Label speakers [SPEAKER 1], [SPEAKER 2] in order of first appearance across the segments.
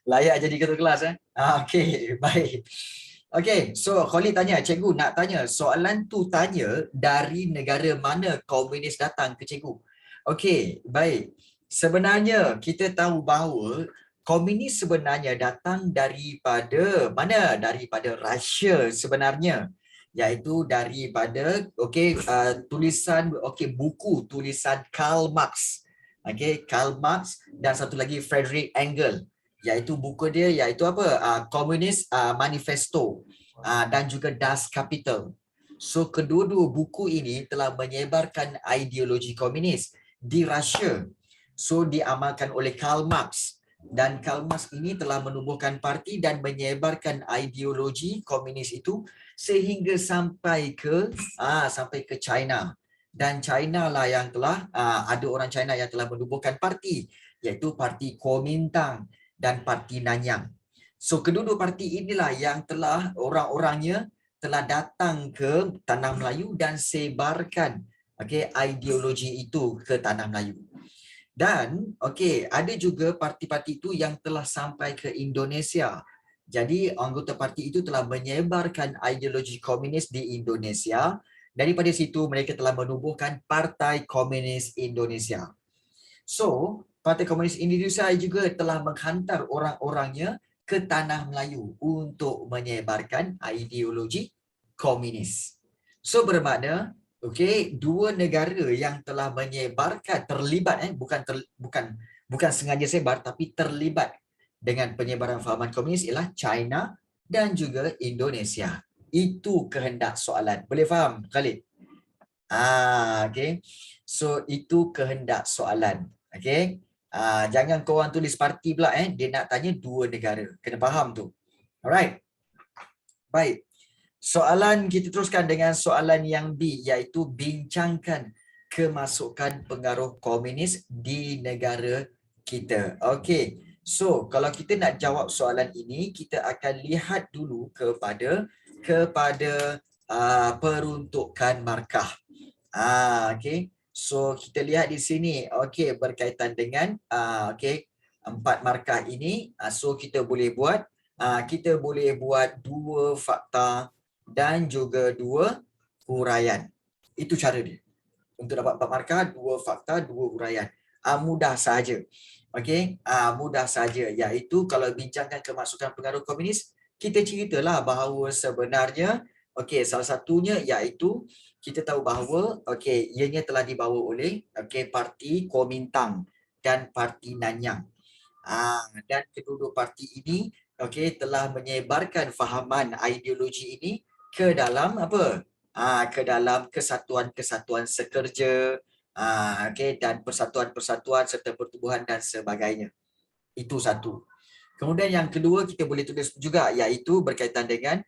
[SPEAKER 1] Layak jadi ketua kelas okey, baik. Okey, so Khalid tanya, cikgu nak tanya, soalan tu tanya dari negara mana komunis datang ke cikgu? Okey, baik. Sebenarnya kita tahu bahawa komunis sebenarnya datang daripada mana? Daripada Rusia sebenarnya. Iaitu daripada tulisan buku tulisan Karl Marx. Okey, Karl Marx dan satu lagi Friedrich Engels, iaitu buku dia iaitu apa? Communist Manifesto dan juga Das Kapital. So kedua-dua buku ini telah menyebarkan ideologi komunis di Rusia. So diamalkan oleh Karl Marx, dan Karl Marx ini telah menubuhkan parti dan menyebarkan ideologi komunis itu sehingga sampai ke China. Dan China lah yang telah ada orang China yang telah menubuhkan parti, iaitu parti Kuomintang dan parti Nanyang. So kedua-dua parti inilah yang telah orang-orangnya telah datang ke tanah Melayu dan sebarkan ideologi itu ke tanah Melayu. Dan ada juga parti-parti itu yang telah sampai ke Indonesia. Jadi anggota parti itu telah menyebarkan ideologi komunis di Indonesia. Daripada situ mereka telah menubuhkan Partai Komunis Indonesia. So, Partai Komunis Indonesia juga telah menghantar orang-orangnya ke tanah Melayu untuk menyebarkan ideologi komunis. So bermakna dua negara yang telah menyebarkan terlibat bukan sengaja sebar tapi terlibat dengan penyebaran fahaman komunis ialah China dan juga Indonesia. Itu kehendak soalan. Boleh faham, Khalid? So itu kehendak soalan. Jangan korang tulis parti pula dia nak tanya dua negara. Kena faham tu. Alright. Baik. Soalan kita teruskan dengan soalan yang B, iaitu bincangkan kemasukan pengaruh komunis di negara kita. Okey. So, kalau kita nak jawab soalan ini, kita akan lihat dulu kepada peruntukan markah. Okey. So, kita lihat di sini. Okey, berkaitan dengan empat markah ini. So, kita boleh buat dua fakta dan juga dua huraian. Itu cara dia. Untuk dapat 4 markah, 2 fakta, 2 huraian. Mudah saja. Mudah saja. Iaitu kalau bincangkan kemasukan pengaruh komunis, kita ceritalah bahawa sebenarnya salah satunya iaitu kita tahu bahawa ianya telah dibawa oleh parti Kuomintang dan parti Nanyang. Dan kedua-dua parti ini telah menyebarkan fahaman ideologi ini ke dalam apa? Ke dalam kesatuan-kesatuan sekerja, dan persatuan-persatuan serta pertubuhan dan sebagainya. Itu satu. Kemudian yang kedua kita boleh tulis juga iaitu berkaitan dengan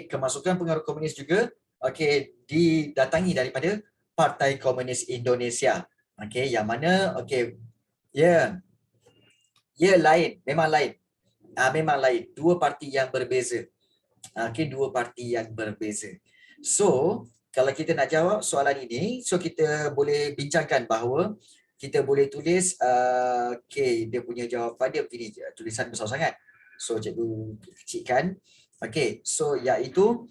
[SPEAKER 1] kemasukan pengaruh komunis juga didatangi daripada Partai Komunis Indonesia. Yang mana lain, memang lain. Memang lain, dua parti yang berbeza. Dua parti yang berbeza. So, kalau kita nak jawab soalan ini, so kita boleh bincangkan bahawa kita boleh tulis dia punya jawapan dia begini, tulisan besar sangat. So, cikgu kecilkan. So iaitu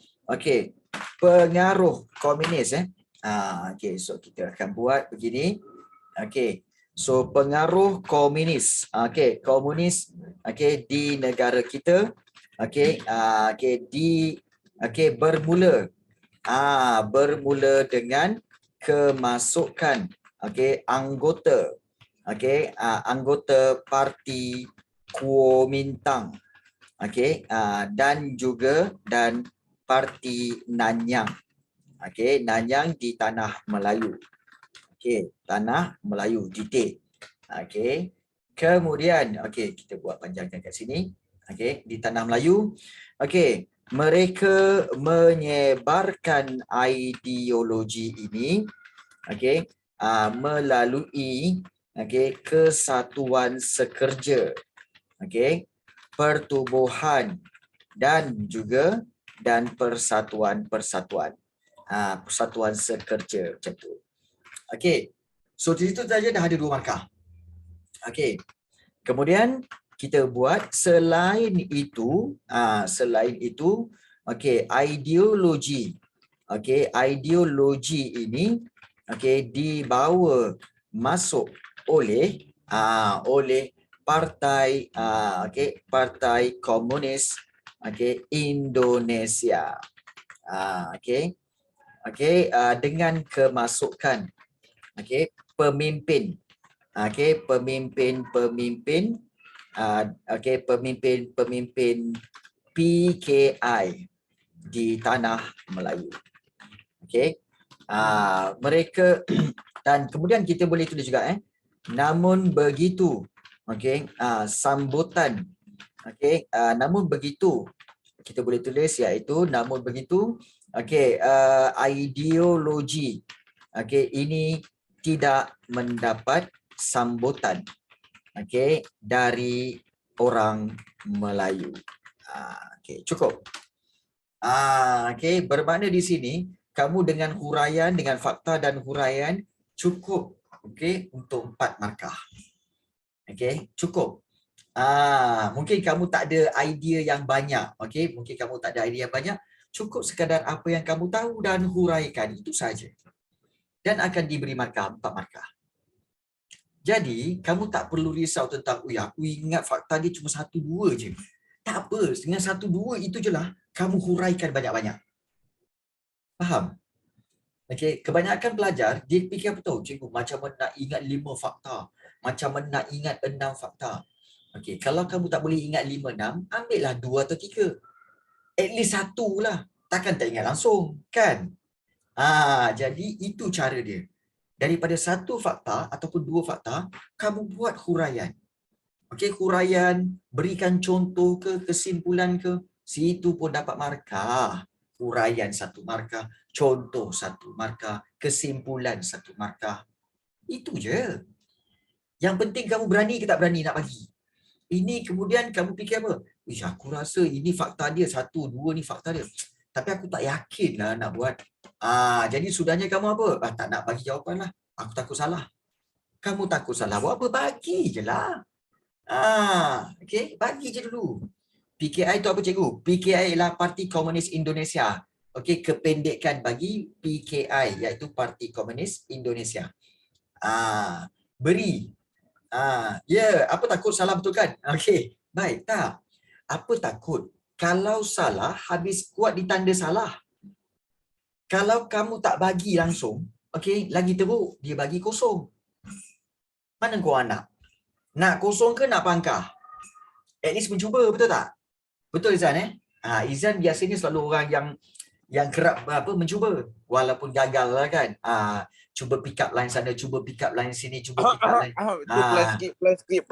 [SPEAKER 1] pengaruh komunis so kita akan buat begini. So pengaruh komunis. Komunis di negara kita bermula dengan kemasukan anggota anggota parti Kuomintang dan parti Nanyang. Nanyang di tanah Melayu. Tanah Melayu titik. Kemudian kita buat panjangkan kat sini. Di tanah Melayu. Mereka menyebarkan ideologi ini melalui kesatuan sekerja, pertubuhan dan persatuan-persatuan. Persatuan sekerja macam tu. So di situ saja dah ada 2 markah. Kemudian kita buat selain itu, okey, ideologi. Okey, ideologi ini dibawa masuk oleh oleh partai Partai Komunis Indonesia. Dengan kemasukan pemimpin pemimpin pemimpin PKI di tanah Melayu. Mereka dan kemudian kita boleh tulis juga namun begitu sambutan namun begitu kita boleh tulis iaitu namun begitu ideologi ini tidak mendapat sambutan dari orang Melayu. Cukup. Bermakna di sini kamu dengan huraian, dengan fakta dan huraian cukup untuk 4 markah. Cukup. Mungkin kamu tak ada idea yang banyak, mungkin kamu tak ada idea yang banyak, cukup sekadar apa yang kamu tahu dan huraikan, itu saja. Dan akan diberi markah 4 markah. Jadi, kamu tak perlu risau tentang, aku ingat fakta dia cuma 1-2 je. Tak apa, dengan 1-2 itu je lah, kamu huraikan banyak-banyak. Faham? Kebanyakan pelajar, dia fikir apa tahu? Cikgu, macam mana nak ingat 5 fakta? Macam mana nak ingat 6 fakta? Kalau kamu tak boleh ingat 5-6, ambillah 2 atau 3. At least 1 lah. Takkan tak ingat langsung, kan? Jadi itu cara dia. Daripada 1 fakta ataupun 2 fakta, kamu buat huraian. Huraian, berikan contoh ke, kesimpulan ke, situ pun dapat markah. Huraian 1 markah, contoh 1 markah, kesimpulan 1 markah. Itu je. Yang penting kamu berani ke tak berani nak bagi. Ini kemudian kamu fikir apa? Aku rasa ini fakta dia, 1, 2 ni fakta dia. Tapi aku tak yakin lah nak buat. Jadi sudahnya kamu apa? Tak nak bagi jawapan lah. Aku takut salah. Kamu takut salah, buat apa? Bagi je lah. Bagi je dulu. PKI tu apa cikgu? PKI ialah Parti Komunis Indonesia. Kependekan bagi PKI iaitu Parti Komunis Indonesia. Beri. Apa takut salah betul kan? Baik, tak. Apa takut? Kalau salah, habis kuat ditanda salah. Kalau kamu tak bagi langsung, lagi teruk, dia bagi kosong. Mana kau nak? Nak kosong ke nak pangkah? At least mencuba, betul tak? Betul Izan Izan biasanya selalu orang yang kerap mencuba walaupun gagal lah kan. Cuba pick up line sana, cuba pick up line sini, cuba pick up line.
[SPEAKER 2] Plan skip.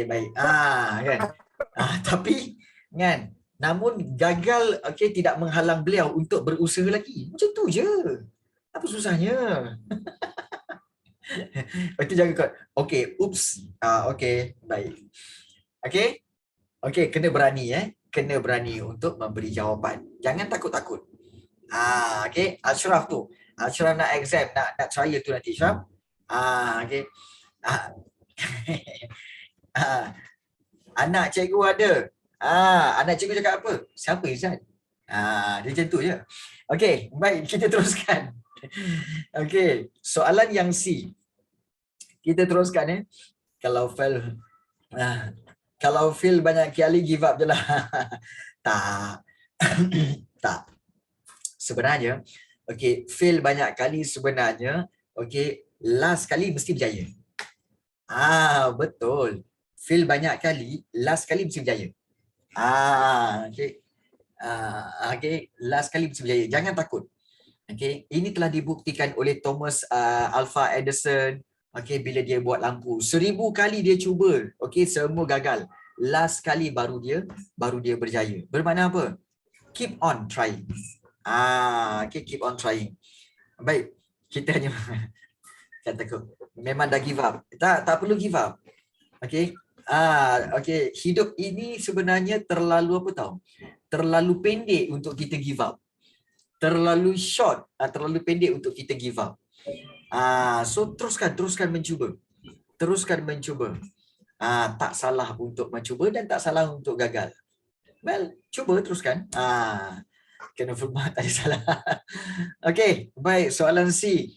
[SPEAKER 1] Baik. Kan. Tapi kan, namun gagal tidak menghalang beliau untuk berusaha lagi. Macam tu je. Apa susahnya? Itu jangan kot. Oops. Baik. Kena berani kena berani untuk memberi jawapan. Jangan takut-takut. Ashraf tu. Ashraf nak exam, nak trial tu nanti Ashraf. Anak cikgu ada. Anak cikgu cakap apa? Siapa Izan? Dia macam tu je. Baik, kita teruskan. Soalan yang C. Kita teruskan Kalau fail kalau fail banyak kali give up je lah. Tak. Tak. Sebenarnya, fail banyak kali sebenarnya, last kali mesti berjaya. Betul. Fail banyak kali, last kali mesti berjaya. Last kali mesti berjaya. Jangan takut. Ini telah dibuktikan oleh Thomas Alva Edison. Bila dia buat lampu 1000 kali dia cuba, semua gagal. Last kali baru dia berjaya. Bermakna apa? Keep on trying. Keep on trying. Baik, kita hanya katakan memang dah give up. Tak perlu give up. Hidup ini sebenarnya terlalu apa tahu? Terlalu pendek untuk kita give up. Terlalu short, terlalu pendek untuk kita give up. So teruskan mencuba. Teruskan mencuba. Tak salah untuk mencuba dan tak salah untuk gagal. Well, cuba teruskan. Kena full mark, tak ada salah. Okey, baik. Soalan C.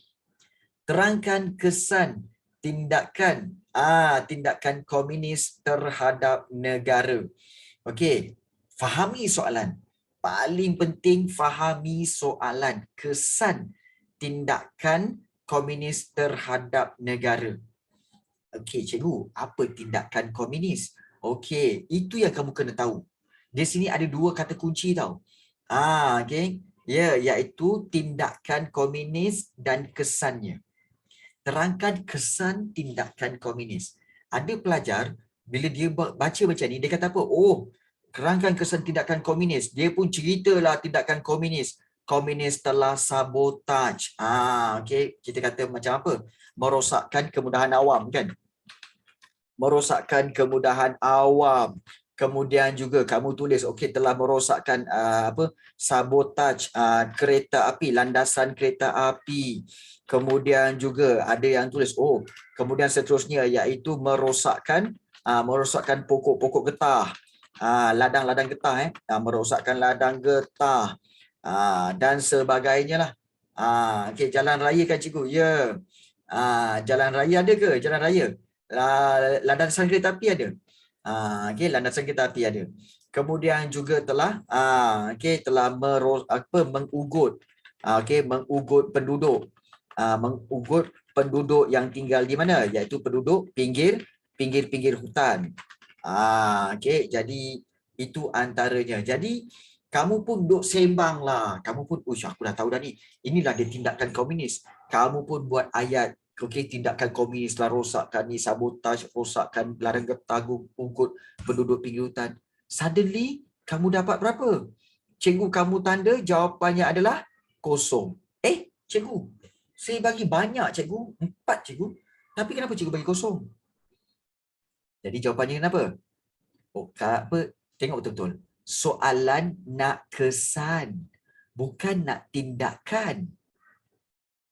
[SPEAKER 1] Terangkan kesan tindakan komunis terhadap negara. Okey, fahami soalan. Paling penting fahami soalan. Kesan tindakan komunis terhadap negara. Okey, cikgu, apa tindakan komunis? Okey, itu yang kamu kena tahu. Di sini ada dua kata kunci tau. Okey. Ya, iaitu tindakan komunis dan kesannya. Terangkan kesan tindakan komunis. Ada pelajar, bila dia baca macam ni, dia kata apa? Oh, terangkan kesan tindakan komunis. Dia pun ceritalah tindakan komunis. Komunis telah sabotaj. Okey, kita kata macam apa? Merosakkan kemudahan awam, kan? Merosakkan kemudahan awam. Kemudian juga kamu tulis, okey, telah merosakkan sabotaj kereta api, landasan kereta api. Kemudian juga ada yang tulis, kemudian seterusnya iaitu merosakkan pokok-pokok getah. Ladang-ladang getah, merosakkan ladang getah. Dan sebagainya lah. Okey, jalan raya kan cikgu? Ya. Jalan raya ada ke? Jalan raya. Landasan kereta api ada. Okey, landasan kereta api ada. Kemudian juga telah mengugut penduduk. Mengugut penduduk yang tinggal di mana? Iaitu penduduk pinggir hutan. Okey, jadi itu antaranya. Jadi kamu pun duk sembang lah. Kamu pun, aku dah tahu dah ni. Inilah dia tindakan komunis. Kamu pun buat ayat. Okey, tindakan komunis telah rosakkan ni, sabotaj, rosakkan ladang getah, ugut penduduk pinggir hutan. Suddenly, kamu dapat berapa? Cikgu kamu tanda jawapannya adalah kosong. Cikgu, saya bagi banyak cikgu. 4 cikgu. Tapi kenapa cikgu bagi kosong? Jadi jawapannya kenapa? Tengok betul-betul. Soalan nak kesan, bukan nak tindakan.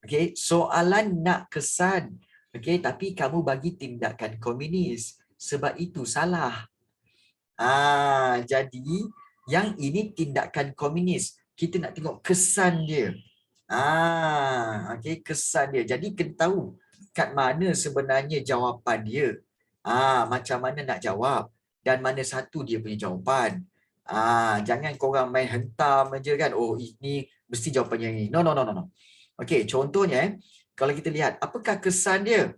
[SPEAKER 1] Okey, soalan nak kesan. Okey, tapi kamu bagi tindakan komunis. Sebab itu salah. Jadi yang ini tindakan komunis. Kita nak tengok kesan dia. Okey, kesan dia. Jadi kena tahu kat mana sebenarnya jawapan dia. Macam mana nak jawab dan mana satu dia punya jawapan. Jangan korang main hentam aja kan. Oh, ini mesti jawapannya ini. No. Okey, contohnya kalau kita lihat apakah kesan dia?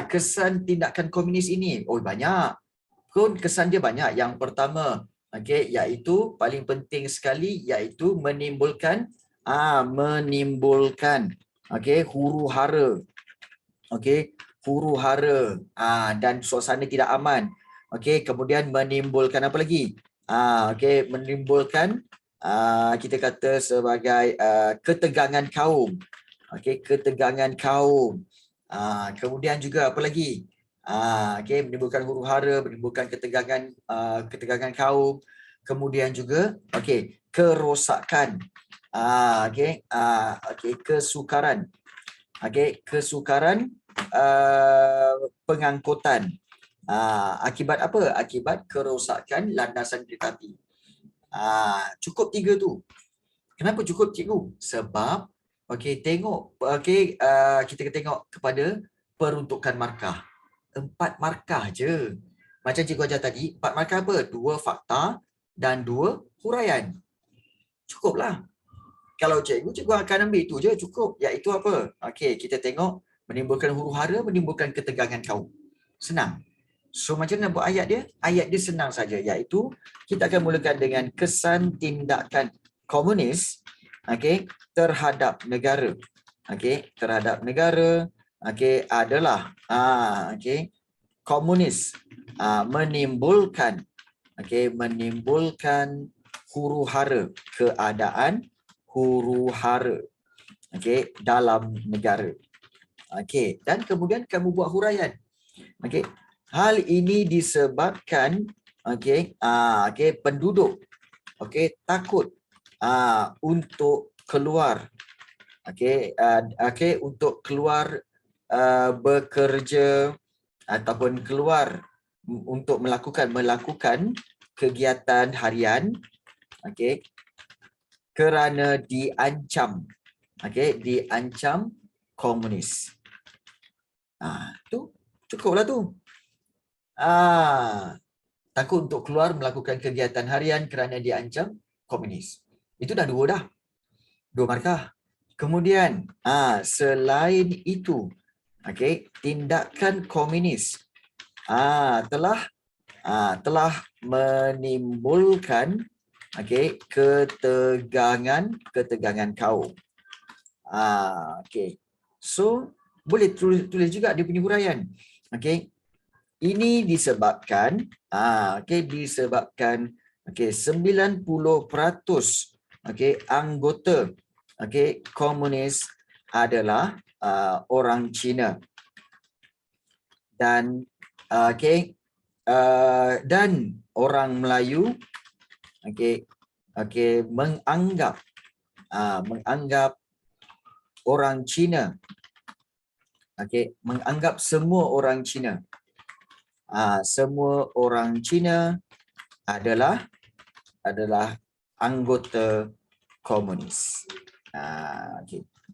[SPEAKER 1] Kesan tindakan komunis ini. Oh, banyak. Kesan dia banyak. Yang pertama, okey, iaitu paling penting sekali iaitu menimbulkan huru-hara. Okey, huru-hara dan suasana tidak aman. Okey, kemudian menimbulkan apa lagi? Okey, menimbulkan kita kata sebagai ketegangan kaum. Okey, ketegangan kaum. Kemudian juga apa lagi? Okey, menimbulkan huru-hara, menimbulkan ketegangan kaum. Kemudian juga kerosakan. Kesukaran. Kesukaran pengangkutan. Akibat apa? Akibat kerosakan landasan kereta api. Cukup 3 tu. Kenapa cukup, cikgu? Sebab kita tengok kepada peruntukan markah. 4 markah je. Macam cikgu ajar tadi, 4 markah apa? 2 fakta dan 2 huraian. Cukuplah. Kalau cikgu akan ambil itu je, cukup. Iaitu apa? Kita tengok menimbulkan huru-hara, menimbulkan ketegangan kaum. Senang. So macam mana buat ayat dia? Ayat dia senang saja, iaitu kita akan mulakan dengan kesan tindakan komunis terhadap negara. Terhadap negara adalah komunis menimbulkan huru-hara, keadaan huru-hara dalam negara. Dan kemudian kamu buat huraian. Hal ini disebabkan penduduk takut untuk keluar untuk keluar bekerja ataupun keluar untuk melakukan kegiatan harian, okey, kerana diancam, okey, diancam komunis. Tu cukuplah tu. Takut untuk keluar melakukan kegiatan harian kerana diancam komunis. Itu dah dua dah. 2 markah. Kemudian, selain itu, okey, tindakan komunis telah menimbulkan, okey, ketegangan kaum. Okey. So, boleh tulis juga dia punya huraian. Okey. Ini disebabkan disebabkan 90% anggota komunis adalah orang Cina, dan dan orang Melayu menganggap orang Cina, menganggap semua orang Cina adalah anggota komunis.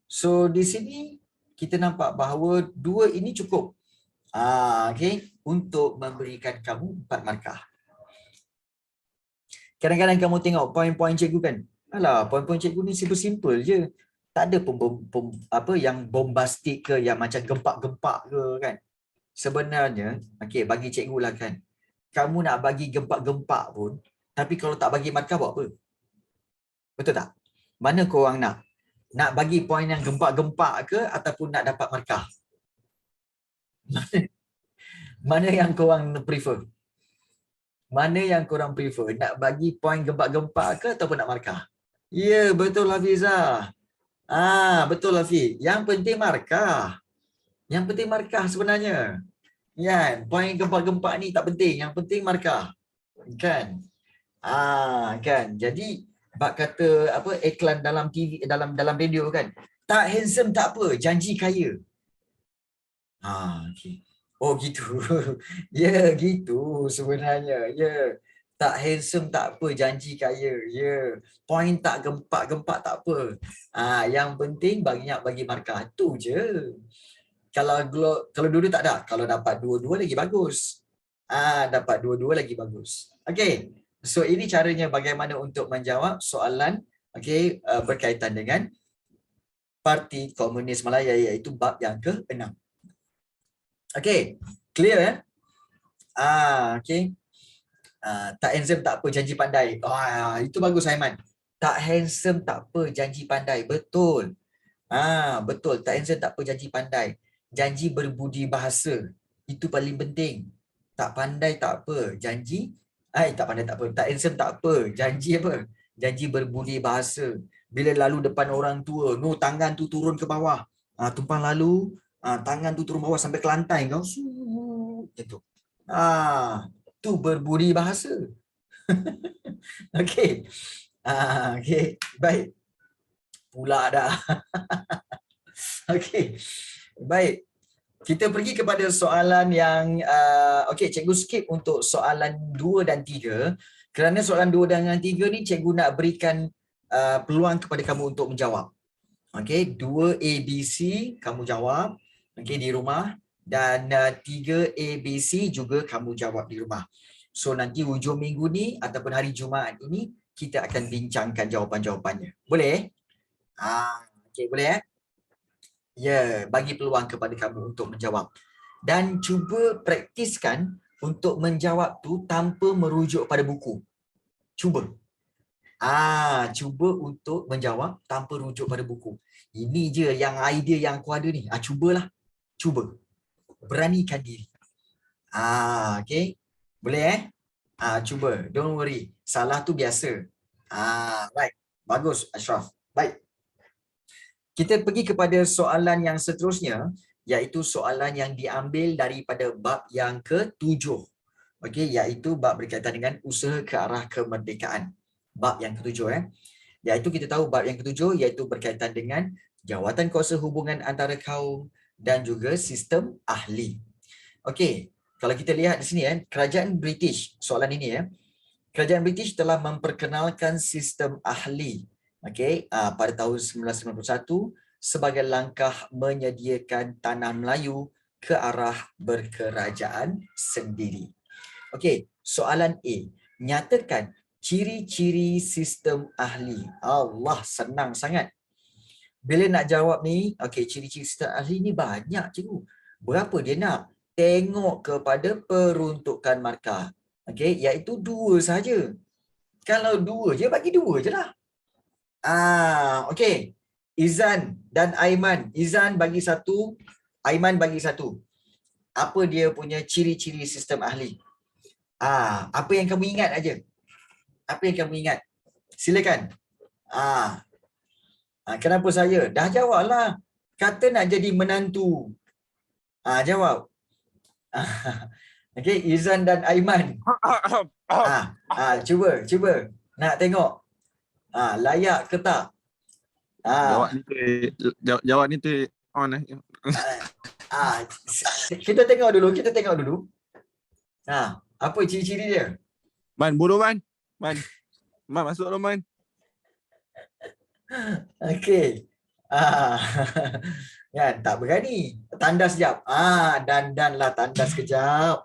[SPEAKER 1] So di sini kita nampak bahawa dua ini cukup untuk memberikan kamu 4 markah. Kadang-kadang kamu tengok poin-poin cikgu kan, alah, poin-poin cikgu ni simple-simple je, tak ada yang bombastik ke, yang macam gempak-gempak ke kan. Sebenarnya, bagi cikgu lah kan, kamu nak bagi gempak-gempak pun, tapi kalau tak bagi markah buat apa? Betul tak? Mana korang nak? Nak bagi poin yang gempak-gempak ke ataupun nak dapat markah? Mana yang korang prefer? Mana yang korang prefer? Nak bagi poin gempak-gempak ke ataupun nak markah? Ya, betul Hafizah. Betul Hafiz. Yang penting markah. Yang penting markah sebenarnya. Kan? Poin gempak-gempak ni tak penting. Yang penting markah. Kan? Kan. Jadi bab kata iklan dalam TV, dalam radio kan. Tak handsome tak apa, janji kaya. Okay. Oh gitu. Ya gitu sebenarnya. Ya. Tak handsome tak apa, janji kaya. Ya. Poin tak gempak-gempak tak apa. Yang penting bagi markah. Tu je. Kalau dua-dua tak ada, kalau dapat dua-dua lagi bagus. Dapat dua-dua lagi bagus. Okey. So ini caranya bagaimana untuk menjawab soalan berkaitan dengan Parti Komunis Malaya, iaitu bab yang ke-6. Okey, clear ya? Okey. Tak handsome tak apa, janji pandai. Itu bagus Aiman. Tak handsome tak apa, janji pandai. Betul. Betul. Tak handsome tak apa, janji pandai. Janji berbudi bahasa. Itu paling penting. Tak pandai tak apa, janji tak pandai tak apa. Tak handsome tak apa, janji apa? Janji berbudi bahasa. Bila lalu depan orang tua, tangan tu turun ke bawah. Tumpang lalu, tangan tu turun bawah sampai ke lantai kau. Gitu. Tu berbudi bahasa. Okey. Okey, baik. Pula dah. Okey. Baik. Kita pergi kepada soalan yang cikgu skip untuk soalan 2 dan 3 kerana soalan 2 dan 3 ni cikgu nak berikan peluang kepada kamu untuk menjawab. Okey, 2 ABC kamu jawab di rumah, dan 3 ABC juga kamu jawab di rumah. So nanti hujung minggu ni ataupun hari Jumaat ini kita akan bincangkan jawapan-jawapannya. Boleh? Okey, boleh Ya, bagi peluang kepada kamu untuk menjawab. Dan cuba praktiskan untuk menjawab tu tanpa merujuk pada buku. Cuba. Cuba untuk menjawab tanpa rujuk pada buku. Ini je yang idea yang aku ada ni. Cubalah. Cuba. Beranikan diri. Okey. Boleh cuba. Don't worry. Salah tu biasa. Right. Bagus Ashraf. Baik. Kita pergi kepada soalan yang seterusnya, iaitu soalan yang diambil daripada bab yang ke-7. Iaitu bab berkaitan dengan usaha ke arah kemerdekaan. Bab yang ke-7 Iaitu kita tahu bab yang ke-7 iaitu berkaitan dengan jawatan kuasa hubungan antara kaum dan juga sistem ahli. kalau kita lihat di sini kerajaan British, soalan ini kerajaan British telah memperkenalkan sistem ahli pada tahun 1991 sebagai langkah menyediakan tanah Melayu ke arah berkerajaan sendiri. Okey, soalan A. Nyatakan ciri-ciri sistem ahli. Allah, senang sangat. Bila nak jawab ni, okey, ciri-ciri sistem ahli ni banyak cikgu. Berapa dia nak? Tengok kepada peruntukan markah. Okey, iaitu 2 saja. Kalau 2 je, bagi 2 je lah. Okey. Izan dan Aiman. Izan bagi 1, Aiman bagi 1. Apa dia punya ciri-ciri sistem ahli? Apa yang kamu ingat aja? Apa yang kamu ingat? Silakan. Kenapa saya? Dah jawablah. Kata nak jadi menantu. Jawab. Okey, Izan dan Aiman. Cuba. Nak tengok. Layak ke tak?
[SPEAKER 2] Jawab ni tu on
[SPEAKER 1] Kita tengok dulu. Apa ciri-ciri dia?
[SPEAKER 2] Man, bodoh Man. Man masuk dulu Man.
[SPEAKER 1] Okey. Kan, tak berani. Tandas sekejap. Dan lah tandas sekejap.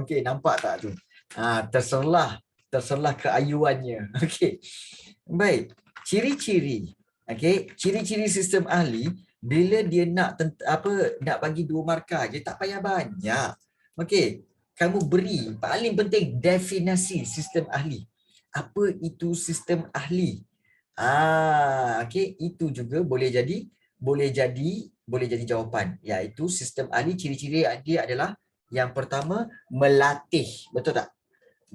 [SPEAKER 1] Okey, nampak tak tu? Terserlah keayuannya. Okey. Baik. Ciri-ciri. Okey, ciri-ciri sistem ahli bila dia nak bagi 2 markah je, tak payah banyak. Okey, kamu beri paling penting definisi sistem ahli. Apa itu sistem ahli? Okey, itu juga boleh jadi jawapan, iaitu sistem ahli. Ciri-ciri dia adalah yang pertama, melatih, betul tak?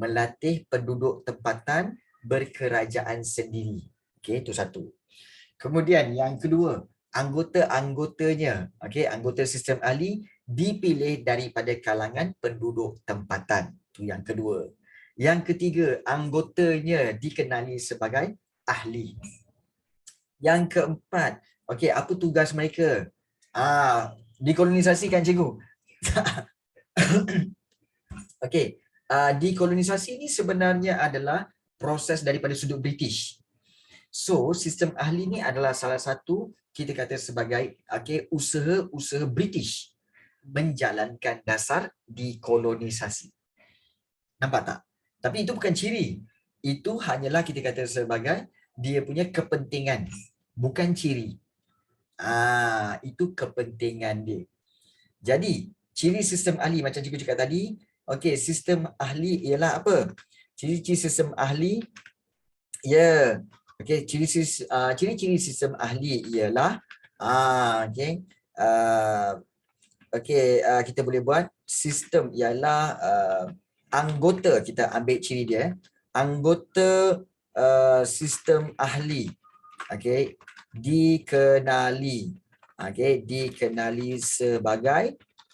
[SPEAKER 1] Melatih penduduk tempatan berkerajaan sendiri. Okey, itu satu. Kemudian yang kedua, anggota-anggotanya, anggota sistem ahli dipilih daripada kalangan penduduk tempatan. Itu yang kedua. Yang ketiga, anggotanya dikenali sebagai ahli. Yang keempat, apa tugas mereka? Dikolonisasi kan cikgu? Dekolonisasi ini sebenarnya adalah proses daripada sudut British. So, sistem ahli ni adalah salah satu, kita kata sebagai usaha British menjalankan dasar dekolonisasi. Nampak tak? Tapi itu bukan ciri. Itu hanyalah kita kata sebagai dia punya kepentingan, bukan ciri. Itu kepentingan dia. Jadi, ciri sistem ahli macam cikgu cakap tadi, sistem ahli ialah apa? Ciri-ciri sistem ahli, ciri-ciri sistem ahli ialah kita boleh buat sistem ialah anggota, kita ambil ciri dia, anggota sistem ahli dikenali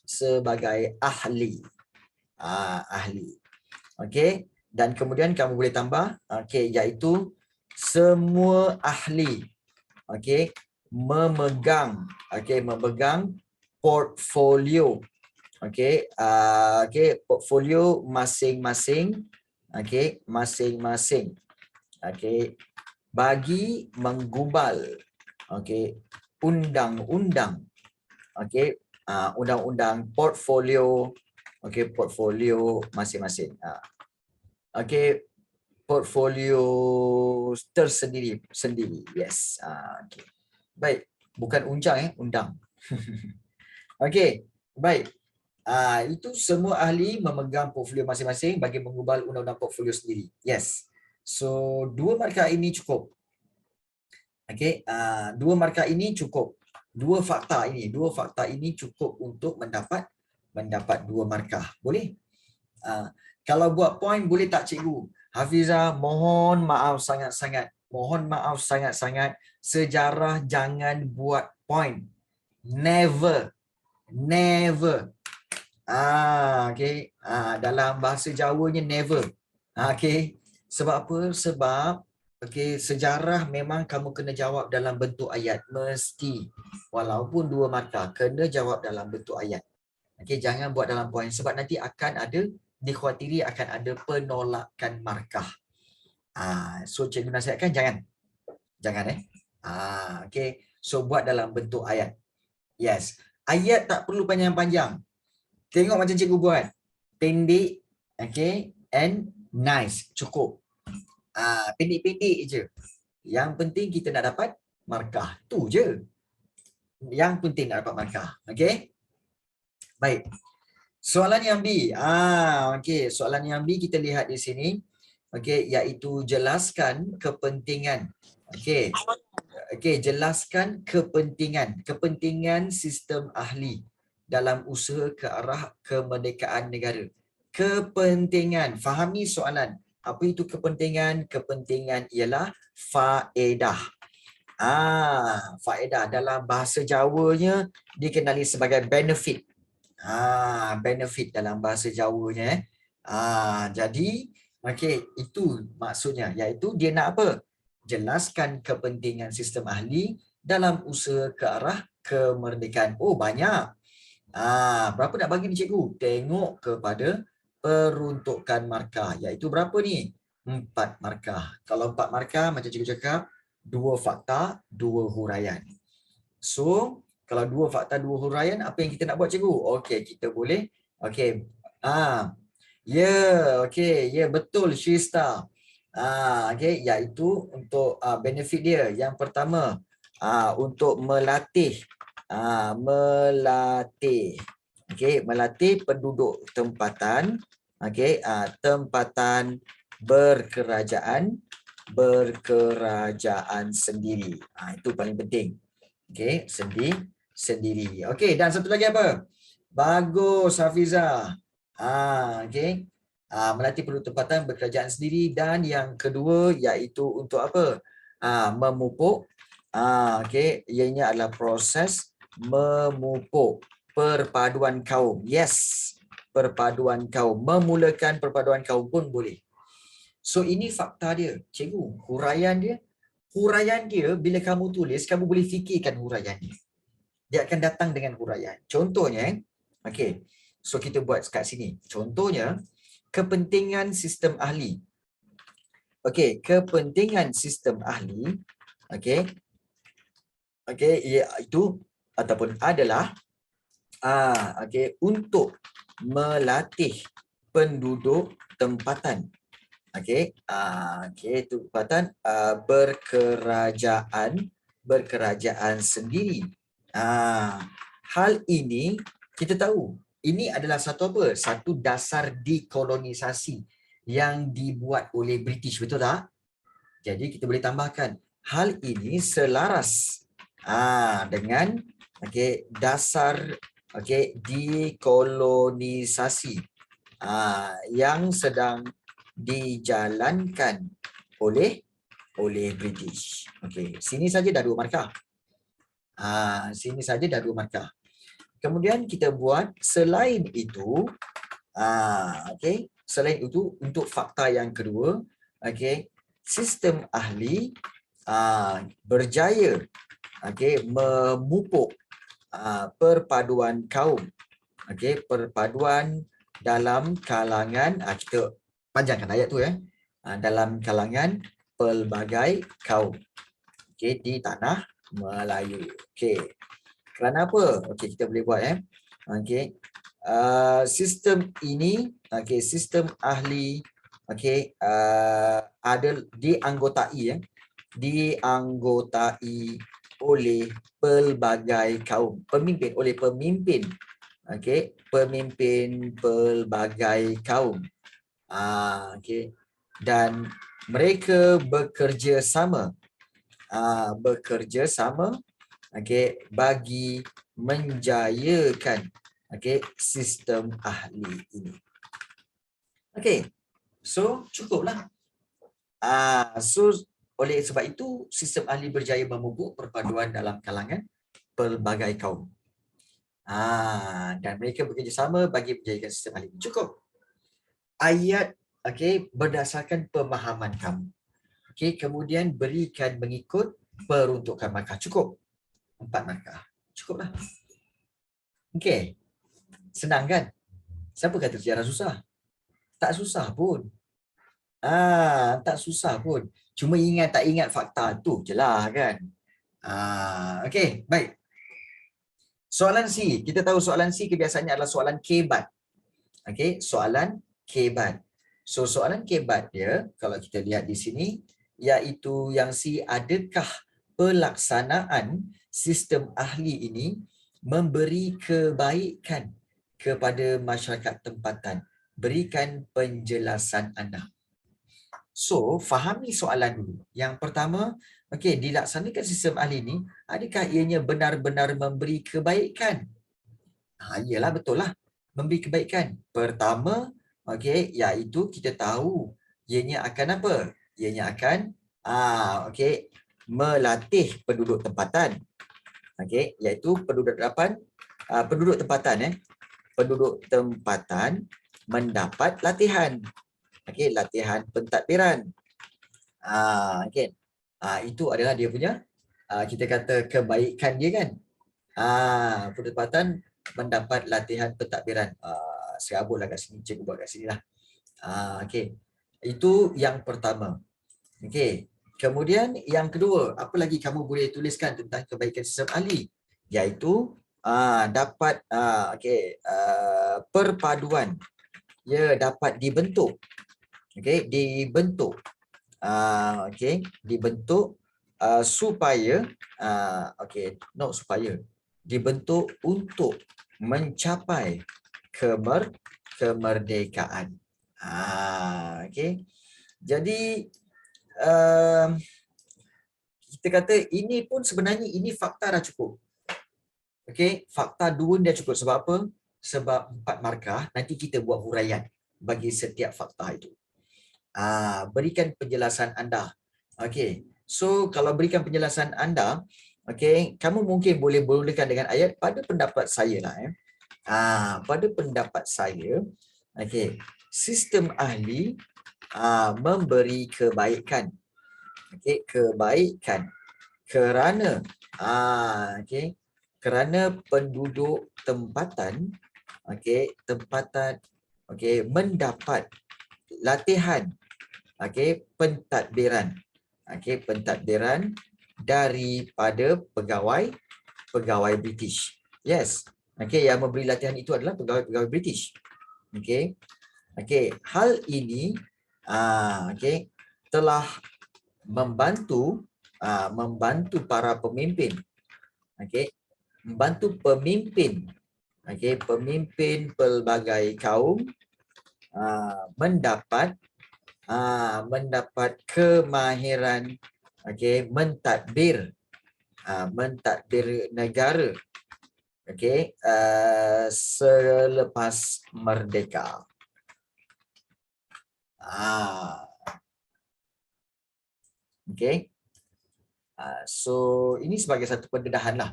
[SPEAKER 1] sebagai ahli. Ahli. Dan kemudian kamu boleh tambah iaitu semua ahli memegang portfolio portfolio masing-masing bagi menggubal undang-undang undang-undang portfolio portfolio masing-masing portfolio tersendiri. Yes. Baik, bukan unjang undang. Baik. Itu semua ahli memegang portfolio masing-masing bagi mengubal undang-undang portfolio sendiri. Yes. So, 2 markah ini cukup. 2 markah ini cukup. 2 fakta ini cukup untuk mendapat 2 markah. Boleh? Kalau buat point boleh tak cikgu? Hafizah, mohon maaf sangat-sangat. Sejarah jangan buat point. Never. Dalam bahasa Jawanya never. Sebab apa? Sebab sejarah memang kamu kena jawab dalam bentuk ayat. Mesti. Walaupun 2 markah, kena jawab dalam bentuk ayat. Okey, jangan buat dalam poin sebab nanti akan ada dikhawatiri akan ada penolakan markah. So cikgu nasihatkan jangan. Jangan okey. So buat dalam bentuk ayat. Yes. Ayat tak perlu panjang-panjang. Tengok macam cikgu buat. Pendek, okey, and nice. Cukup. Pendek-pendek je. Yang penting kita nak dapat markah. Tu je. Yang penting nak dapat markah. Okey? Baik. Soalan yang B. Okey, soalan yang B kita lihat di sini. Okey, iaitu jelaskan kepentingan. Okey. Okey, jelaskan kepentingan sistem ahli dalam usaha ke arah kemerdekaan negara. Kepentingan. Fahami soalan. Apa itu kepentingan? Kepentingan ialah faedah. Faedah dalam bahasa Jawanya dikenali sebagai benefit. Benefit dalam bahasa Jawanya. Jadi, okey, itu maksudnya, iaitu dia nak apa? Jelaskan kepentingan sistem ahli dalam usaha ke arah kemerdekaan. Oh, banyak. Berapa nak bagi ni cikgu? Tengok kepada peruntukan markah. Iaitu berapa ni? 4 markah. Kalau 4 markah, macam cikgu cakap, 2 fakta, 2 huraian. So, kalau 2 fakta, 2 huraian, apa yang kita nak buat cikgu? Okey, kita boleh. Okey. Okey, betul Shrista. Okey, iaitu untuk benefit dia. Yang pertama, untuk melatih melatih penduduk tempatan, tempatan berkerajaan sendiri. Itu paling penting. Okey, sendiri. Okey, dan satu lagi apa? Bagus Hafiza. Okey. Melatih penduduk tempatan berkerajaan sendiri, dan yang kedua iaitu untuk apa? Memupuk. Okey, ianya adalah proses memupuk perpaduan kaum. Yes, perpaduan kaum. Memulakan perpaduan kaum pun boleh. So ini fakta dia. Cikgu, huraian dia bila kamu tulis, kamu boleh fikirkan huraian dia. Dia akan datang dengan huraian. Contohnya, okey. So kita buat kat sini. Contohnya, kepentingan sistem ahli. Okey, kepentingan sistem ahli, okey. Okey, iaitu ataupun adalah okey, untuk melatih penduduk tempatan. Okey, tempatan berkerajaan sendiri. Hal ini kita tahu ini adalah satu apa? Satu dasar dekolonisasi yang dibuat oleh British, betul tak? Jadi kita boleh tambahkan hal ini selaras dengan dasar dekolonisasi yang sedang dijalankan oleh British. Okey, sini saja dah 2 markah. Sini saja dah 2 markah. Kemudian kita buat selain itu, okey, selain itu untuk fakta yang kedua, okey, sistem ahli berjaya memupuk perpaduan kaum. Okey, perpaduan dalam kalangan, kita panjangkan ayat tu dalam kalangan pelbagai kaum. Okey, di tanah Melayu. Okey. Kerana apa? Okey, kita boleh buat okey. Sistem ini, sistem ahli ada dianggotai oleh pelbagai kaum, pemimpin pelbagai kaum. Dan mereka bekerja sama bagi menjayakan sistem ahli ini. So cukuplah. So oleh sebab itu sistem ahli berjaya memupuk perpaduan dalam kalangan pelbagai kaum. Dan mereka bekerjasama bagi menjayakan sistem ahli. Cukup. Ayat berdasarkan pemahaman kamu. Kemudian berikan mengikut peruntukan markah. Cukup. 4 markah. Cukuplah. Senang kan? Siapa kata sejarah susah? Tak susah pun. Tak susah pun. Cuma ingat tak ingat fakta tu je lah kan. Okey, baik. Soalan C. Kita tahu soalan C kebiasaannya adalah soalan kebat. Okey, soalan kebat. So, soalan kebat dia, kalau kita lihat di sini, iaitu yang C, adakah pelaksanaan sistem ahli ini memberi kebaikan kepada masyarakat tempatan? Berikan penjelasan anda. So, fahami soalan dulu. Yang pertama, okey, dilaksanakan sistem ahli ini, adakah ianya benar-benar memberi kebaikan? Iyalah, betul lah. Memberi kebaikan. Pertama, okey, iaitu kita tahu ianya akan apa? Ianya akan okey, melatih penduduk tempatan. Okey, iaitu penduduk tempatan penduduk tempatan mendapat latihan. Okey, latihan pentadbiran. Okey. Itu adalah dia punya kita kata kebaikan dia kan. Penduduk tempatan mendapat latihan pentadbiran. Serabutlah kat sini, cikgu buat kat sini lah. Okey. Itu yang pertama. Okey. Kemudian yang kedua, apa lagi kamu boleh tuliskan tentang kebaikan sistem ahli? Iaitu dapat perpaduan. Ia dapat dibentuk. Okey, dibentuk. Dibentuk supaya not supaya, dibentuk untuk mencapai kemerdekaan. Okey. Jadi kita kata ini pun sebenarnya ini fakta dah cukup. Okey, fakta 2 dah cukup. Sebab apa? Sebab 4 markah, nanti kita buat huraian bagi setiap fakta itu. Berikan penjelasan anda. Okey. So, kalau berikan penjelasan anda, okey, kamu mungkin boleh mulakan dengan ayat pada pendapat saya lah. Pada pendapat saya, okey, sistem ahli memberi kebaikan. Okey, kebaikan kerana kerana penduduk tempatan mendapat latihan pentadbiran. Pentadbiran daripada pegawai British. Yes. Yang memberi latihan itu adalah pegawai British. Hal ini telah membantu para pemimpin. Membantu pemimpin. Pemimpin pelbagai kaum mendapat kemahiran mentadbir negara selepas merdeka. So ini sebagai satu pendedahan lah.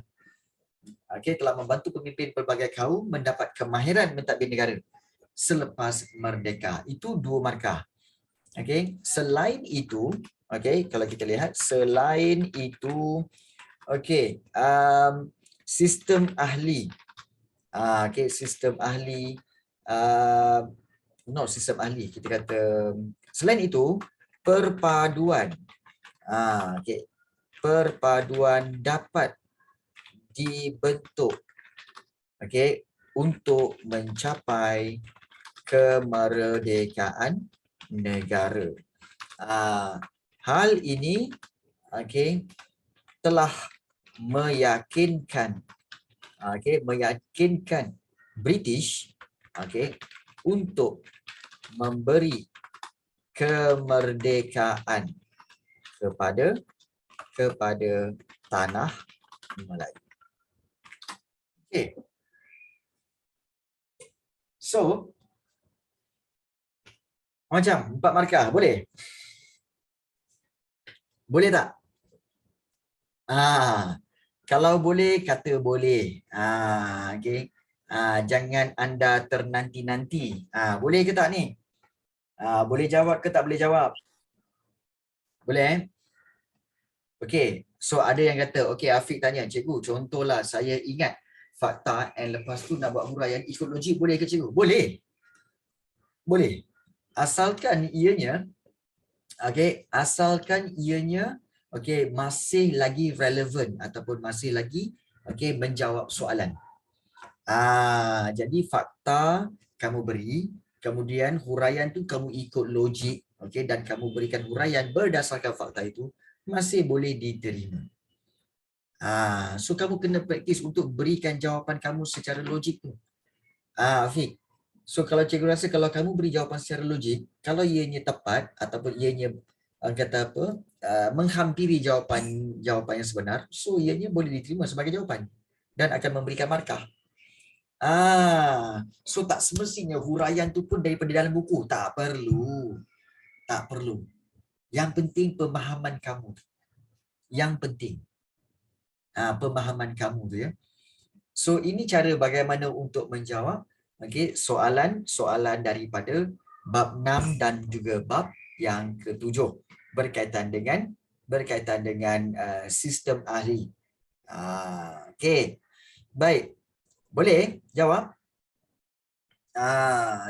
[SPEAKER 1] Telah membantu pemimpin pelbagai kaum mendapat kemahiran mentadbir negara selepas merdeka. Itu 2 markah. Selain itu, kalau kita lihat selain itu, sistem ahli. Sistem ahli sistem ahli kita kata selain itu perpaduan. Perpaduan dapat dibentuk untuk mencapai kemerdekaan negara. Hal ini telah meyakinkan British untuk memberi kemerdekaan kepada tanah Melayu. So, macam 4 markah, boleh? Boleh tak? Kalau boleh, kata boleh. Jangan anda ternanti-nanti. Boleh ke tak ni? Boleh jawab ke tak boleh jawab? Boleh? Okey. So, ada yang kata, Afiq tanya, cikgu, contohlah saya ingat fakta and lepas tu nak buat huraian ikut logik, boleh ke cikgu? Boleh. Boleh. Asalkan ianya masih lagi relevan ataupun masih lagi menjawab soalan. Jadi fakta kamu beri, kemudian huraian tu kamu ikut logik, dan kamu berikan huraian berdasarkan fakta itu, masih boleh diterima. So kamu kena praktis untuk berikan jawapan kamu secara logik tu. Afiq. So kalau cikgu rasa kalau kamu beri jawapan secara logik, kalau ianya tepat ataupun ianya menghampiri jawapan yang sebenar, so ianya boleh diterima sebagai jawapan dan akan memberikan markah. So tak semestinya huraian tu pun daripada dalam buku. Tak perlu. Tak perlu. Yang penting pemahaman kamu. Yang penting. Pemahaman kamu tu ya. So ini cara bagaimana untuk menjawab soalan-soalan daripada bab 6 dan juga bab yang ke-7 berkaitan dengan sistem ahli. Okey. Baik. Boleh jawab?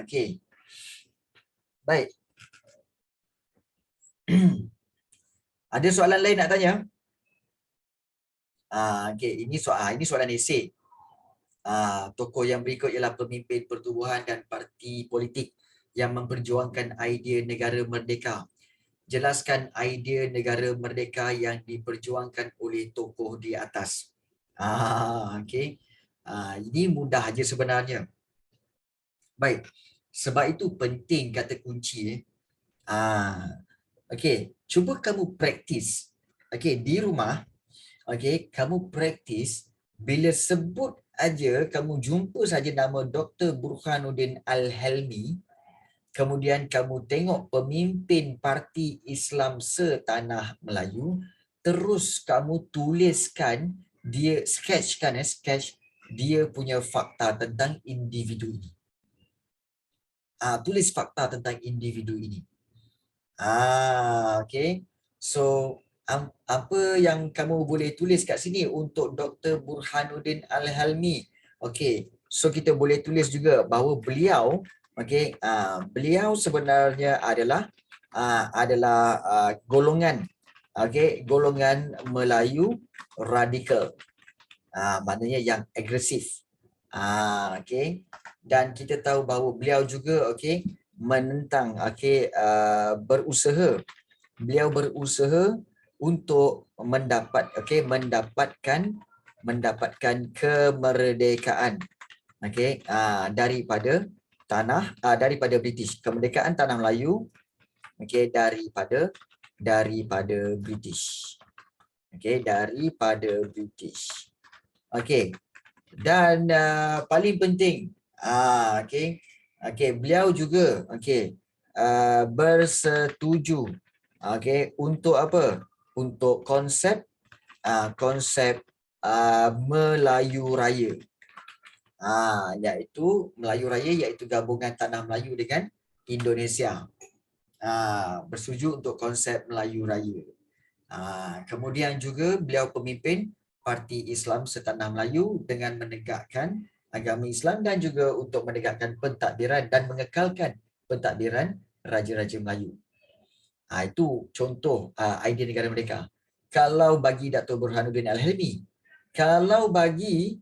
[SPEAKER 1] Okey. Baik. Ada soalan lain nak tanya? Okey, ini soalan esei. Tokoh yang berikut ialah pemimpin pertubuhan dan parti politik yang memperjuangkan idea negara merdeka. Jelaskan idea negara merdeka yang diperjuangkan oleh tokoh di atas. Okey. Ini mudah aja sebenarnya. Baik. Sebab itu penting kata kunci. Okey, cuba kamu praktis. Di rumah, kamu praktis bila sebut aja, kamu jumpa saja nama Dr. Burhanuddin Al-Helmi, kemudian kamu tengok pemimpin Parti Islam Setanah Melayu, terus kamu tuliskan dia, sketch dia punya fakta tentang individu ini. Tulis fakta tentang individu ini. Okey. So apa yang kamu boleh tulis kat sini untuk Dr. Burhanuddin Al-Helmi? Okey. So kita boleh tulis juga bahawa beliau beliau sebenarnya adalah golongan golongan Melayu radikal. Maknanya yang agresif. Okey. Dan kita tahu bahawa beliau juga menentang beliau berusaha untuk mendapatkan kemerdekaan daripada British, kemerdekaan tanah Melayu daripada British. Daripada British. Dan paling penting beliau juga bersetuju untuk apa? Untuk konsep Melayu Raya. Iaitu Melayu Raya iaitu gabungan tanah Melayu dengan Indonesia. Bersetuju untuk konsep Melayu Raya. Kemudian juga beliau pemimpin Parti Islam Setanah Melayu dengan menegakkan agama Islam dan juga untuk menegakkan pentadbiran dan mengekalkan pentadbiran Raja-Raja Melayu. Itu contoh idea negara merdeka. Kalau bagi Dato' Burhanuddin Al-Helmi, kalau bagi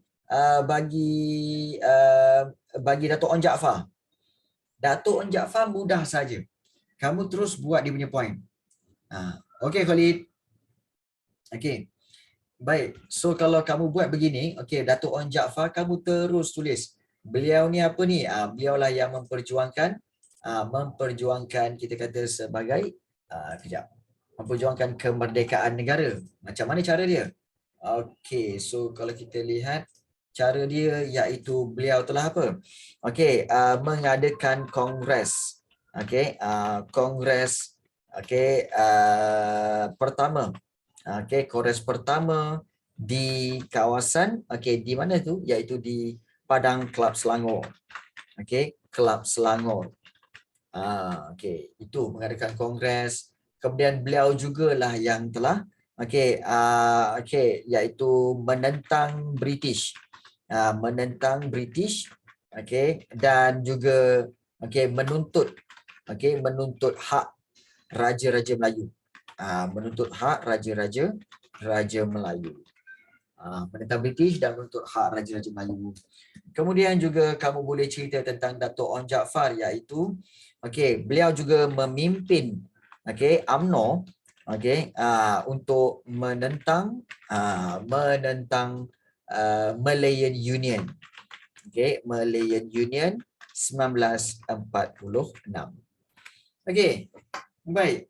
[SPEAKER 1] Dato' Onn Jaafar, Dato' Onn Jaafar mudah saja. Kamu terus buat dia punya point. Okey Khalid. Okey. Baik. So kalau kamu buat begini, Dato' Onn Jaafar, kamu terus tulis. Beliau ni apa ni? Beliaulah yang memperjuangkan kita kata sebagai memperjuangkan kemerdekaan negara. Macam mana cara dia? So kalau kita lihat cara dia, iaitu beliau telah apa? Mengadakan kongres. Kongres pertama. Kongres pertama di kawasan di mana tu? Iaitu di Padang Kelab Selangor. Kelab Selangor. Itu mengadakan kongres. Kemudian beliau jugalah yang telah iaitu menentang British. menentang British, okey, dan juga menuntut menuntut hak raja-raja Melayu. Menuntut hak raja-raja Melayu. Menentang British dan menuntut hak raja-raja Melayu. Kemudian juga kamu boleh cerita tentang Dato' Onn Jaafar, iaitu beliau juga memimpin UMNO untuk menentang Malayan Union. Malayan Union 1946. Baik.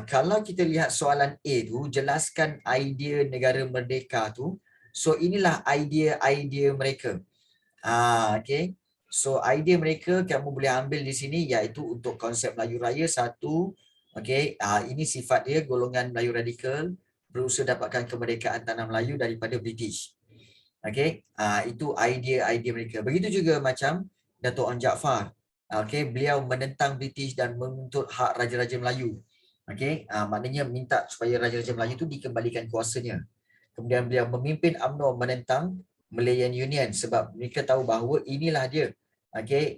[SPEAKER 1] Kalau kita lihat soalan A tu, jelaskan idea negara merdeka tu. So inilah idea mereka. So idea mereka kamu boleh ambil di sini, iaitu untuk konsep Melayu Raya satu. Ini sifat dia, golongan Melayu radikal berusaha dapatkan kemerdekaan tanah Melayu daripada British. Itu idea mereka. Begitu juga macam Dato' Onn Jaafar. Beliau menentang British dan menuntut hak raja-raja Melayu. Maknanya minta supaya raja-raja Melayu itu dikembalikan kuasanya. Kemudian beliau memimpin UMNO menentang Malayan Union sebab mereka tahu bahawa inilah dia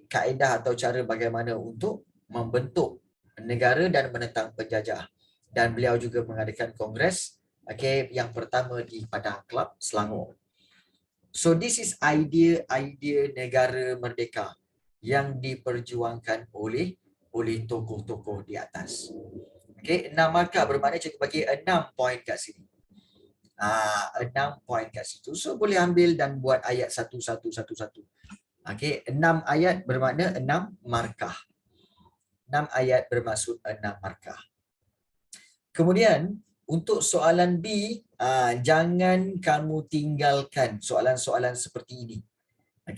[SPEAKER 1] kaedah atau cara bagaimana untuk membentuk negara dan menentang penjajah. Dan beliau juga mengadakan kongres yang pertama di Padang Club, Selangor. So this is idea negara merdeka yang diperjuangkan oleh tokoh-tokoh di atas. 6 markah bermakna cikgu bagi 6 poin kat sini. 6 poin kat situ. So boleh ambil dan buat ayat satu-satu. 6 ayat bermakna 6 markah. 6 ayat bermaksud 6 markah. Kemudian untuk soalan B, jangan kamu tinggalkan soalan-soalan seperti ini.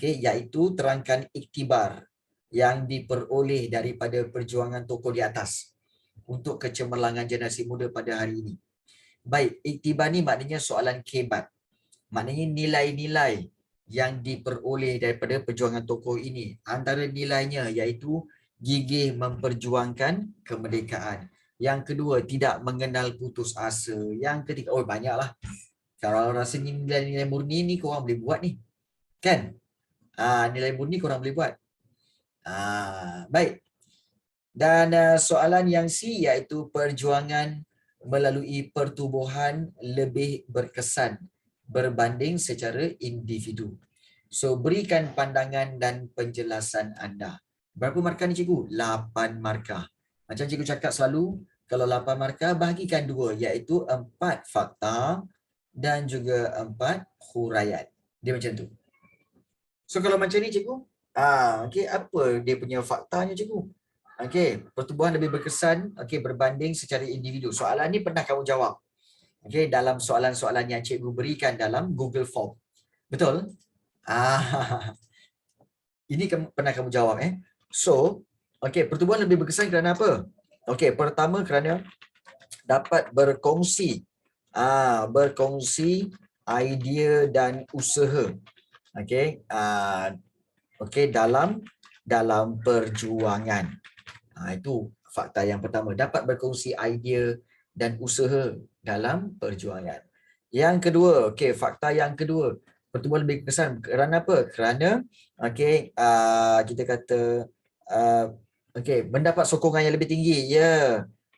[SPEAKER 1] Iaitu terangkan iktibar yang diperoleh daripada perjuangan tokoh di atas untuk kecemerlangan generasi muda pada hari ini. Baik, iktibar ni maknanya soalan kebat. Maknanya nilai-nilai yang diperoleh daripada perjuangan tokoh ini. Antara nilainya iaitu gigih memperjuangkan kemerdekaan. Yang kedua, tidak mengenal putus asa. Yang ketiga, banyaklah. Kalau rasanya nilai-nilai murni ni korang boleh buat ni. Kan? Nilai murni korang boleh buat. Baik. Dan soalan yang C iaitu perjuangan melalui pertubuhan lebih berkesan berbanding secara individu. So berikan pandangan dan penjelasan anda. Berapa markah ni cikgu? 8 markah. Macam cikgu cakap selalu, kalau 8 markah bahagikan 2 iaitu 4 fakta dan juga 4 huraian. Dia macam tu. So kalau macam ni cikgu, apa dia punya faktanya cikgu? Pertubuhan lebih berkesan berbanding secara individu. Soalan ni pernah kamu jawab. Dalam soalan-soalan yang cikgu berikan dalam Google Form. Betul? Ini pernah kamu jawab So, pertubuhan lebih berkesan kerana apa? Pertama kerana dapat berkongsi idea dan usaha. Dalam perjuangan. Itu fakta yang pertama, dapat berkongsi idea dan usaha dalam perjuangan. Yang kedua, fakta yang kedua, pertubuhan lebih berkesan kerana apa? Kerana kita kata mendapat sokongan yang lebih tinggi.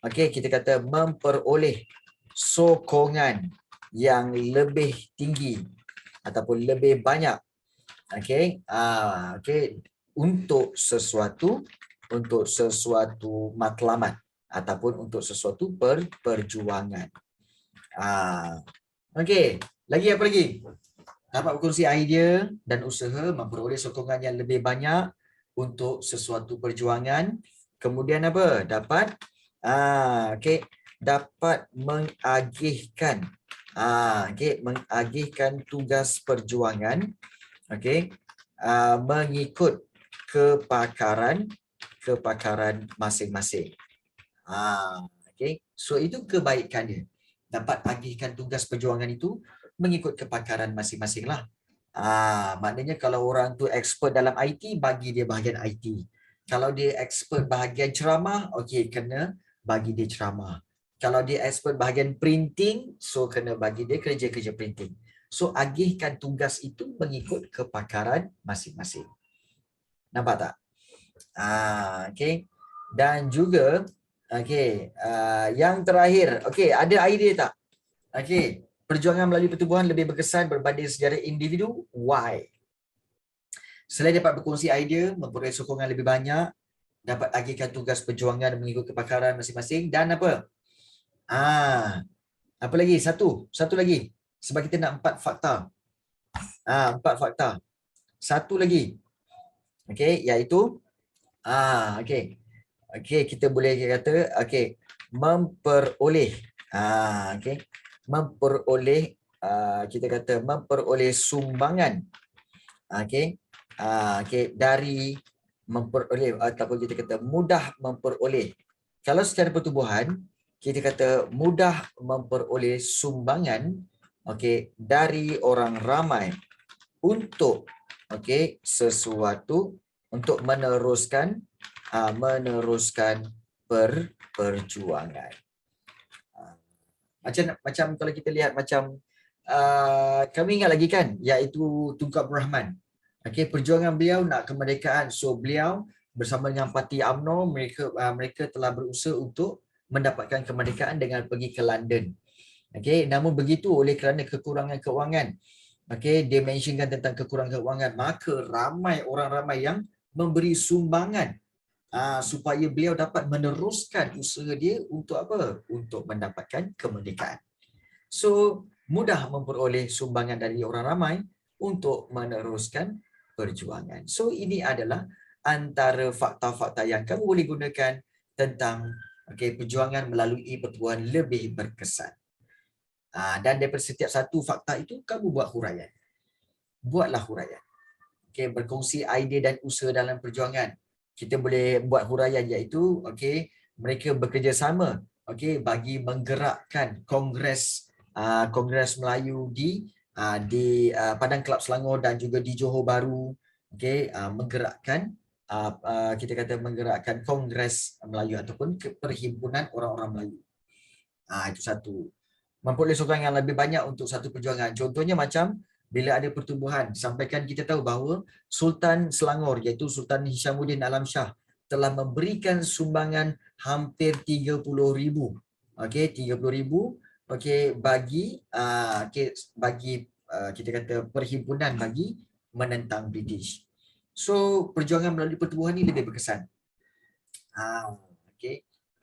[SPEAKER 1] Kita kata memperoleh sokongan yang lebih tinggi ataupun lebih banyak untuk sesuatu matlamat ataupun untuk sesuatu perjuangan. Lagi apa lagi? Dapat berkongsi idea dan usaha, memperoleh sokongan yang lebih banyak untuk sesuatu perjuangan. Kemudian apa? Dapat mengagihkan mengagihkan tugas perjuangan mengikut kepakaran masing-masing. So itu kebaikan dia. Dapat agihkan tugas perjuangan itu mengikut kepakaran masing-masing lah. Maknanya kalau orang tu expert dalam IT, bagi dia bahagian IT. Kalau dia expert bahagian ceramah, kena bagi dia ceramah. Kalau dia expert bahagian printing, so kena bagi dia kerja-kerja printing. So agihkan tugas itu mengikut kepakaran masing-masing. Nampak tak? Okey. Dan juga yang terakhir, ada idea tak? Perjuangan melalui pertubuhan lebih berkesan berbanding sejarah individu. Why? Selain dapat berkongsi idea, memperoleh sokongan lebih banyak, dapat agihkan tugas perjuangan mengikut kepakaran masing-masing, dan apa? Apa lagi? Satu lagi. Sebab kita nak 4 fakta. 4 fakta. Satu lagi. Iaitu kita boleh kata memperoleh kita kata memperoleh sumbangan dari memperoleh ataupun kita kata mudah memperoleh. Kalau secara pertubuhan kita kata mudah memperoleh sumbangan dari orang ramai untuk sesuatu, untuk meneruskan perjuangan. Macam kalau kita lihat macam kami ingat lagi kan, iaitu Tunku Abdul Rahman. Perjuangan beliau nak kemerdekaan. So beliau bersama dengan Parti UMNO, mereka telah berusaha untuk mendapatkan kemerdekaan dengan pergi ke London. Namun begitu, oleh kerana kekurangan kewangan, dia mentionkan tentang kekurangan kewangan, maka orang ramai yang memberi sumbangan supaya beliau dapat meneruskan usaha dia untuk apa? Untuk mendapatkan kemerdekaan. So mudah memperoleh sumbangan dari orang ramai untuk meneruskan perjuangan. So ini adalah antara fakta-fakta yang kamu boleh gunakan tentang perjuangan melalui pertubuhan lebih berkesan. Dan daripada setiap satu fakta itu kamu buat huraian. Buatlah huraian. Berkongsi idea dan usaha dalam perjuangan. Kita boleh buat huraian iaitu mereka bekerjasama bagi menggerakkan Kongres Melayu di Padang Kelab Selangor dan juga di Johor Bahru, menggerakkan menggerakkan Kongres Melayu ataupun Perhimpunan Orang-orang Melayu. Itu satu. Memperoleh sokongan yang lebih banyak untuk satu perjuangan. Contohnya macam bila ada pertubuhan, sampaikan kita tahu bahawa Sultan Selangor iaitu Sultan Hishamuddin Alam Shah telah memberikan sumbangan hampir 30,000. 30,000 bagi kita kata perhimpunan bagi menentang British. So perjuangan melalui pertubuhan ini lebih berkesan.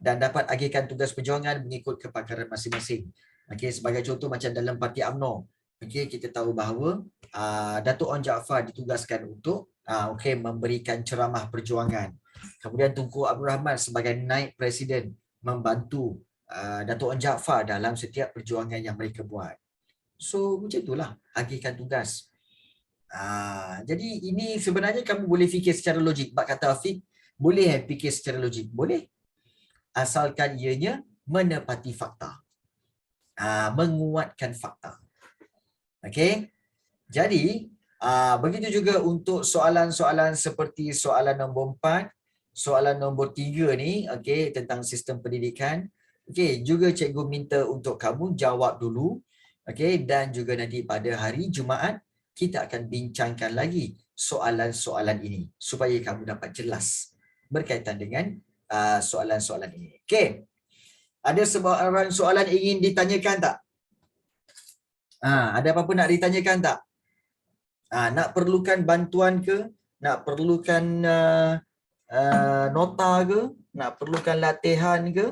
[SPEAKER 1] Dan dapat agihkan tugas perjuangan mengikut kepakaran masing-masing. Sebagai contoh macam dalam Parti UMNO, kita tahu bahawa Datuk Onn Jaafar ditugaskan untuk memberikan ceramah perjuangan. Kemudian Tunku Abdul Rahman sebagai naib presiden membantu Datuk Onn Jaafar dalam setiap perjuangan yang mereka buat. So macam itulah agihkan tugas. Jadi ini sebenarnya kamu boleh fikir secara logik. Bak kata Afiq, boleh fikir secara logik? Boleh. Asalkan ianya menepati fakta. Menguatkan fakta. Jadi begitu juga untuk soalan-soalan seperti soalan nombor 4, soalan nombor 3 ni tentang sistem pendidikan. Juga cikgu minta untuk kamu jawab dulu. Dan juga nanti pada hari Jumaat kita akan bincangkan lagi soalan-soalan ini supaya kamu dapat jelas berkaitan dengan soalan-soalan ini. Ada sebarang soalan ingin ditanyakan tak? Ada apa-apa nak ditanyakan tak? Nak perlukan bantuan ke? Nak perlukan nota ke? Nak perlukan latihan ke?